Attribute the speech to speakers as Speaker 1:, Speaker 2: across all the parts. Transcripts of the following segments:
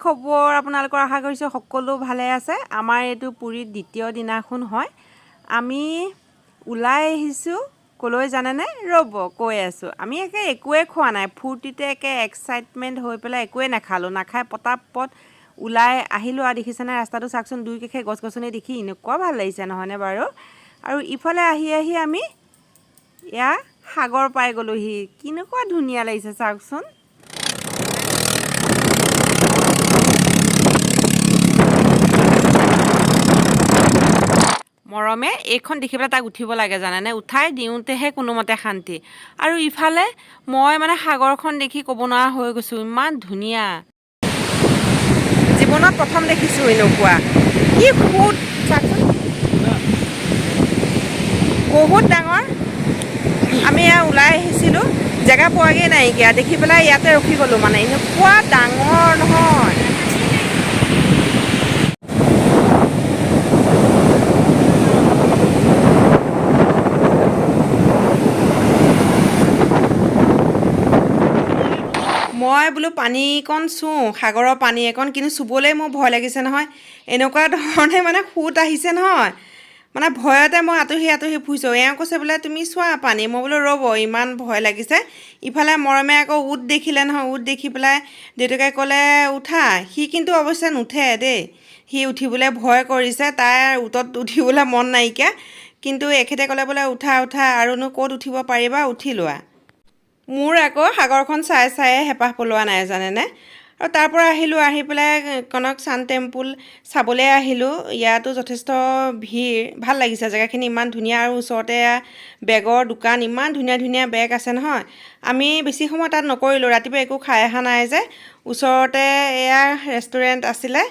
Speaker 1: খবৰ আপোনালোকৰ আশা কৰিছোঁ সকলো ভালে আছে। আমাৰ এইটো পুৰীত দ্বিতীয় দিনাখন হয়। আমি ওলাই আহিছোঁ কলৈ জানেনে? ৰ'ব কৈ আছোঁ। আমি একোৱে খোৱা নাই, ফূৰ্তিতে এক্সাইটমেণ্ট হৈ পেলাই একোৱে নাখালোঁ। নাখাই পটাপট ওলাই আহিলোঁ আৰু দেখিছেনে ৰাস্তাটো চাওকচোন, দুই কাষে গছ গছনি দেখি এনেকুৱা ভাল লাগিছে নহয়নে বাৰু। আৰু ইফালে আহি আহি আমি এয়া সাগৰ পাই গ'লোহি। কেনেকুৱা ধুনীয়া লাগিছে চাওকচোন। মৰমে এইখন দেখি পেলাই তাক উঠিব লাগে জানেনে, উঠাই দিওঁতেহে কোনোমতে শান্তি। আৰু ইফালে মই সাগৰখন দেখি ক'ব নোৱাৰা হৈ গৈছোঁ, ইমান ধুনীয়া। জীৱনত প্ৰথম দেখিছোঁ এনেকুৱা। কি সুত চাওকচোন, বহুত ডাঙৰ। আমি এয়া ওলাই আহিছিলোঁ, জেগা পোৱাগৈ নাইকিয়া, দেখি পেলাই ইয়াতে ৰখি গ'লোঁ। এনেকুৱা ডাঙৰ নহয়। মই বোলো পানীকণ চুওঁ, সাগৰৰ পানী একণ, কিন্তু চুবলৈ মোৰ ভয় লাগিছে নহয়। এনেকুৱা ধৰণে সুত আহিছে নহয়, ভয়তে মই আঁতহি আঁতহি ফুৰিছোঁ। এওঁ কৈছে বোলে তুমি চোৱা পানী, মই বোলো ৰ'ব ইমান ভয় লাগিছে। ইফালে মৰমে আকৌ উট দেখিলে নহয়, উট দেখি পেলাই দেউতাকে ক'লে উঠা। সি কিন্তু অৱশ্যে নুঠে দেই, সি উঠিবলৈ ভয় কৰিছে, তাৰ উটত উঠিবলৈ মন নাইকিয়া। কিন্তু এখেতে ক'লে বোলে উঠা উঠা, আৰুনো ক'ত উঠিব পাৰিবা, উঠি লোৱা। মোৰ আকৌ সাগৰখন চাই চায়ে হেঁপাহ পলোৱা নাই জানেনে। আৰু তাৰ পৰা আহিলোঁ, আহি পেলাই কনক চান টেম্পুল চাবলৈ আহিলোঁ। ইয়াতো যথেষ্ট ভিৰ, ভাল লাগিছে জেগাখিনি, ইমান ধুনীয়া। আৰু ওচৰতে বেগৰ দোকান, ইমান ধুনীয়া ধুনীয়া বেগ আছে নহয়। আমি বেছি সময় তাত নকৰিলোঁ, ৰাতিপুৱা একো খাই অহা নাই যে। ওচৰতে এয়া ৰেষ্টুৰেণ্ট আছিলে।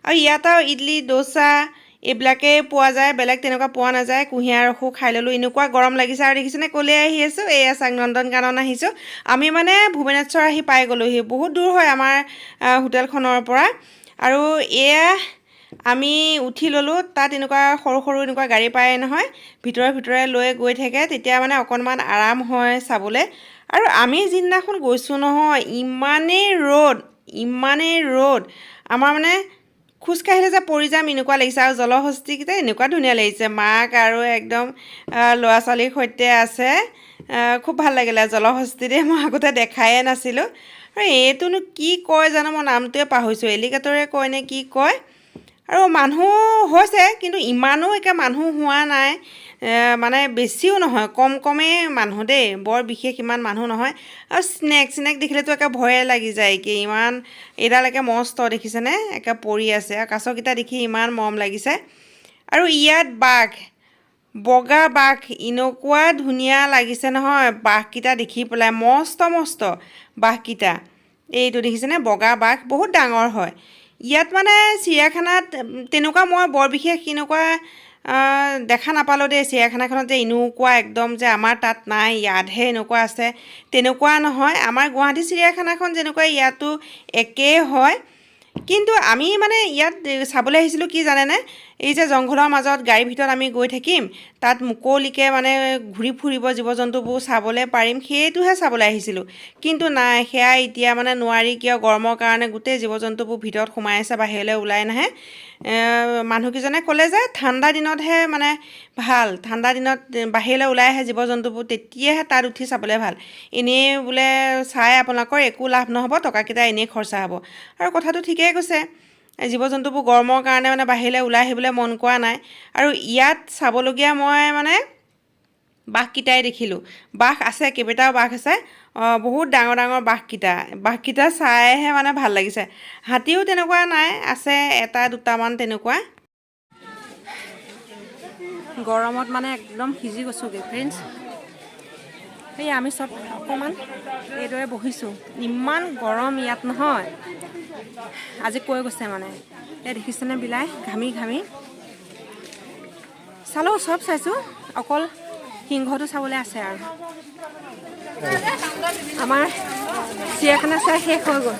Speaker 1: আৰু ইয়াত আৰু ইডলি দোচা এইবিলাকেই পোৱা যায়, বেলেগ তেনেকুৱা পোৱা নাযায়। কুঁহিয়াৰ ৰসো খাই ল'লোঁ, এনেকুৱা গৰম লাগিছে। আৰু দেখিছেনে ক'লৈ আহি আছোঁ, এয়া চাওক নন্দন কানন আহিছোঁ। আমি ভুৱনেশ্বৰ আহি পাই গ'লোহি, বহুত দূৰ হয় আমাৰ হোটেলখনৰ পৰা। আৰু এয়া আমি উঠি ল'লোঁ, তাত এনেকুৱা সৰু সৰু এনেকুৱা গাড়ী পায় নহয়, ভিতৰে ভিতৰে লৈ গৈ থাকে, তেতিয়া অকণমান আৰাম হয় চাবলৈ। আৰু আমি যিদিনাখন গৈছোঁ নহয়, ইমানেই ৰ'দ, আমাৰ খোজকাঢ়িলে যে পৰি যাম এনেকুৱা লাগিছে। আৰু জলহস্তীকেইটা এনেকুৱা ধুনীয়া লাগিছে, মাক আৰু একদম ল'ৰা ছোৱালীৰ সৈতে আছে। খুব ভাল লাগিলে জলহস্তীতে, মই আগতে দেখায়ে নাছিলোঁ। আৰু এইটোনো কি কয় জানো, মই নামটোৱে পাহৰিছোঁ, এলিগেটৰে কয় নে কি কয়। আৰু মানুহ হৈছে, কিন্তু ইমানো মানুহ হোৱা নাই, বেছিও নহয়, কমেই মানুহ দেই, বৰ বিশেষ ইমান মানুহ নহয়। আৰু স্নেক দেখিলেতো ভয়ে লাগি যায়, ইমান এইডাল মস্ত দেখিছেনে, পৰি আছে। আৰু কাছকেইটা দেখি ইমান মৰম লাগিছে। আৰু ইয়াত বগা বাঘ এনেকুৱা ধুনীয়া লাগিছে নহয়, বাঘকেইটা দেখি পেলাই, মস্ত বাঘকেইটা। এইটো দেখিছেনে, বগা বাঘ, বহুত ডাঙৰ হয়। ইয়াত চিৰিয়াখানাত তেনেকুৱা মই বৰ বিশেষ এনেকুৱা দেখা নাপালোঁ দেই। চিৰিয়াখানাখনত যে এনেকুৱা একদম যে আমাৰ তাত নাই, ইয়াতহে এনেকুৱা আছে, তেনেকুৱা নহয়। আমাৰ গুৱাহাটী চিৰিয়াখানাখন যেনেকুৱা ইয়াতো একেই হয়। কিন্তু আমি ইয়াত চাবলৈ আহিছিলোঁ কি জানেনে, এই যে জংঘলৰ মাজত গাড়ীৰ ভিতৰত আমি গৈ থাকিম, তাত মুকলিকৈ ঘূৰি ফুৰিব, জীৱ জন্তুবোৰ চাবলৈ পাৰিম, সেইটোহে চাবলৈ আহিছিলোঁ। কিন্তু নাই, সেয়া এতিয়া নোৱাৰি, কিয় গৰমৰ কাৰণে গোটেই জীৱ জন্তুবোৰ ভিতৰত সোমাই আছে, বাহিৰলৈ ওলাই নাহে। মানুহকেইজনে ক'লে যে ঠাণ্ডা দিনতহে ভাল, ঠাণ্ডা দিনত বাহিৰলৈ ওলাই আহে জীৱ জন্তুবোৰ, তেতিয়াহে তাত উঠি চাবলৈ ভাল। এনেই বোলে চাই আপোনালোকৰ একো লাভ নহ'ব, টকাকেইটা এনেই খৰচা হ'ব। আৰু কথাটো ঠিকেই কৈছে, জীৱ জন্তুবোৰ গৰমৰ কাৰণে বাহিৰলৈ ওলাই আহিবলৈ মন কৰা নাই। আৰু ইয়াত চাবলগীয়া মই বাঘকেইটাই দেখিলোঁ। বাঘ আছে, কেইবাটাও বাঘ আছে, বহুত ডাঙৰ ডাঙৰ বাঘকেইটা চাইহে ভাল লাগিছে। হাতীও তেনেকুৱা নাই, আছে এটা দুটামান তেনেকুৱা। গৰমত একদম সিজি গৈছোঁগৈ ফ্ৰেণ্ডছ। সেই আমি চব অকণমান এইদৰে বহিছোঁ, ইমান গৰম ইয়াত নহয়। আজি কৈ গৈছে এই দেখিছেনে বিলাই, ঘামি চালোঁ, চব চাইছোঁ, অকল সিংহটো চাবলৈ আছে। আৰু আমাৰ চিৰিয়াখানা চাই শেষ হৈ গ'ল।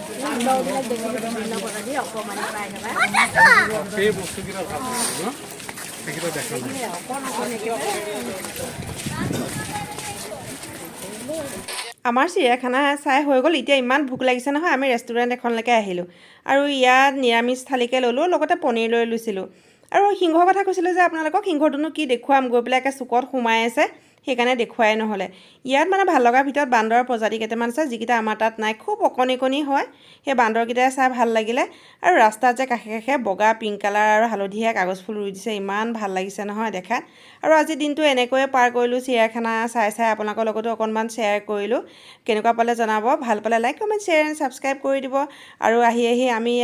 Speaker 1: আমাৰ চিৰিয়াখানা চাই হৈ গ'ল এতিয়া ইমান ভোক লাগিছে নহয় আমি ৰেষ্টুৰেণ্ট এখনলৈকে আহিলোঁ আৰু ইয়াত নিৰামিষ থালিকে ল'লোঁ লগতে পনীৰ লৈ লৈছিলোঁ আৰু সিংহৰ কথা কৈছিলোঁ যে আপোনালোকক সিংহটোনো কি দেখুৱাম গৈ পেলাই একে চুকত সোমাই আছে সেইকাৰণে দেখুৱাই নহ'লে ইয়াত মানে ভাল লগাৰ ভিতৰত বান্দৰৰ প্ৰজাতি কেইটামান আছে যিকেইটা আমাৰ তাত নাই খুব অকণি হয় সেই বান্দৰকেইটাই চাই ভাল লাগিলে আৰু ৰাস্তাত যে কাষে কাষে বগা পিংক কালাৰ আৰু হালধীয়া কাগজ ফুল ৰুই দিছে ইমান ভাল লাগিছে নহয় দেখাত আৰু আজিৰ দিনটো এনেকৈয়ে পাৰ কৰিলোঁ চিৰিয়াখানা চাই আপোনালোকৰ লগতো অকণমান শ্বেয়াৰ কৰিলোঁ কেনেকুৱা পালে জনাব ভাল পালে like comment share and subscribe কৰি দিব আৰু আহি আমি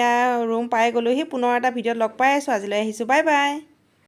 Speaker 1: ৰুম পাই গ'লোহি পুনৰ এটা ভিডিঅ'ত লগ পাই আছোঁ আজিলৈ আহিছোঁ বাই বাই